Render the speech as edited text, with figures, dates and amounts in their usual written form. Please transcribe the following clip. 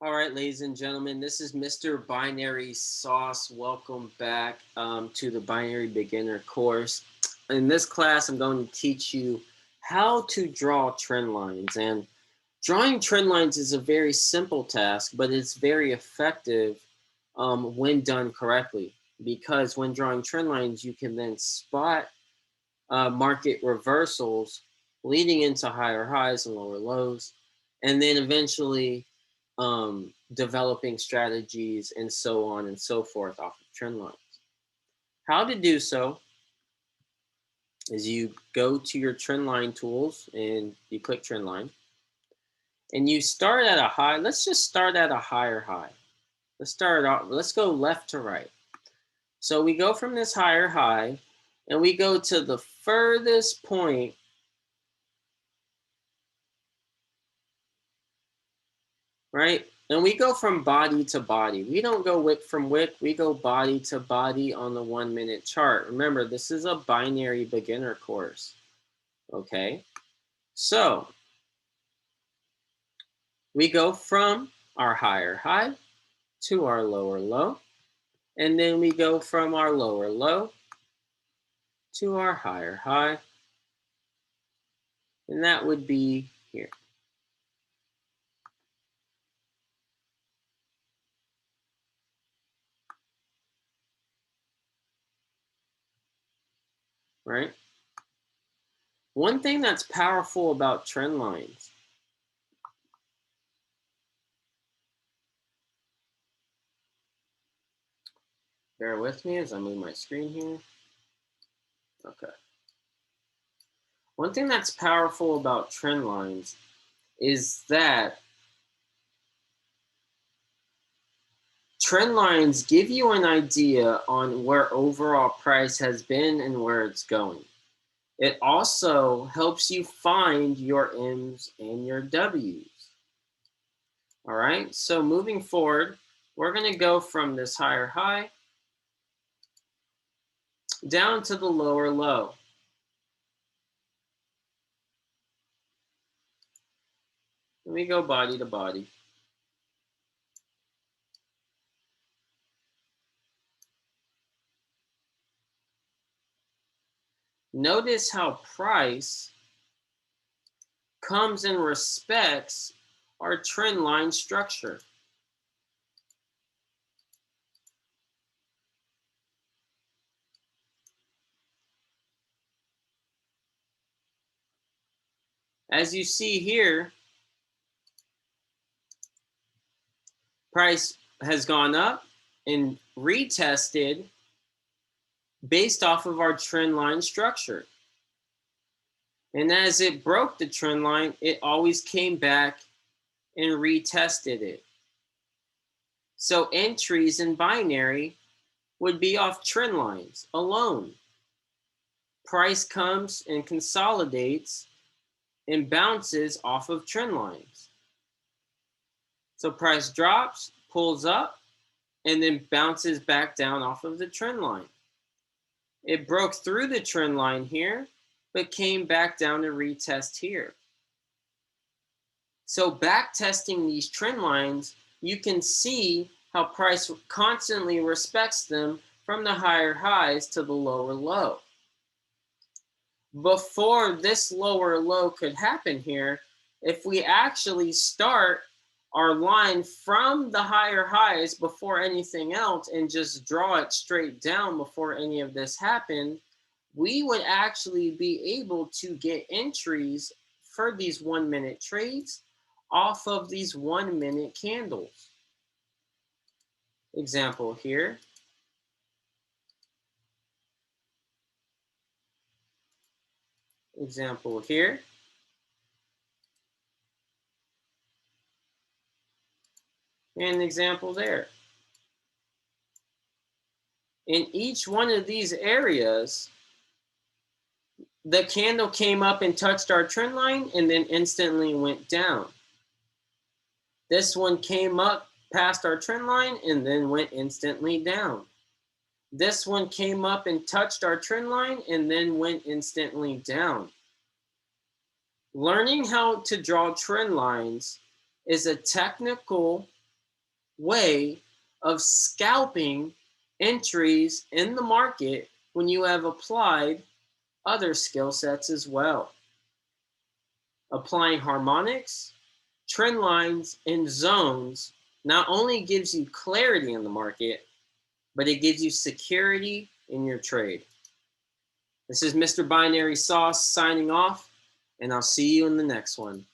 All right, ladies and gentlemen, this is Mr. Binary Sauce. Welcome back to the Binary Beginner course. In this class, I'm going to teach you how to draw trend lines. And drawing trend lines is a very simple task, but it's very effective when done correctly. Because when drawing trend lines, you can then spot market reversals leading into higher highs and lower lows, and then eventually developing strategies and so on and so forth off of trend lines. How to do so is you go to your trend line tools and you click trend line and you start at a high. Let's just start at a higher high. Let's go left to right. So we go from this higher high and we go to the furthest point, right? And we go from body to body. We don't go wick from wick. We go body to body on the 1 minute chart. Remember, this is a binary beginner course. Okay. So we go from our higher high to our lower low. And then we go from our lower low to our higher high. And that would be here. Right? One thing that's powerful about trend lines, bear with me as I move my screen here. Okay. One thing that's powerful about trend lines is that trend lines give you an idea on where overall price has been and where it's going. It also helps you find your M's and your W's. All right, so moving forward, we're going to go from this higher high down to the lower low. Let me go body to body. Notice how price comes and respects our trend line structure. As you see here, price has gone up and retested based off of our trend line structure. And as it broke the trend line, it always came back and retested it. So entries in binary would be off trend lines alone. Price comes and consolidates and bounces off of trend lines. So price drops, pulls up, and then bounces back down off of the trend line. It broke through the trend line here, but came back down to retest here. So back testing these trend lines, you can see how price constantly respects them from the higher highs to the lower low. Before this lower low could happen here, if we actually start our line from the higher highs before anything else and just draw it straight down before any of this happened, we would actually be able to get entries for these 1 minute trades off of these 1 minute candles. Example here. Example here. And an example there. In each one of these areas, the candle came up and touched our trend line and then instantly went down. This one came up past our trend line and then went instantly down. This one came up and touched our trend line and then went instantly down. Learning how to draw trend lines is a technical way of scalping entries in the market when you have applied other skill sets as well. Applying harmonics, trend lines, and zones not only gives you clarity in the market, but it gives you security in your trade. This is Mr. Binary Sauce signing off, and I'll see you in the next one.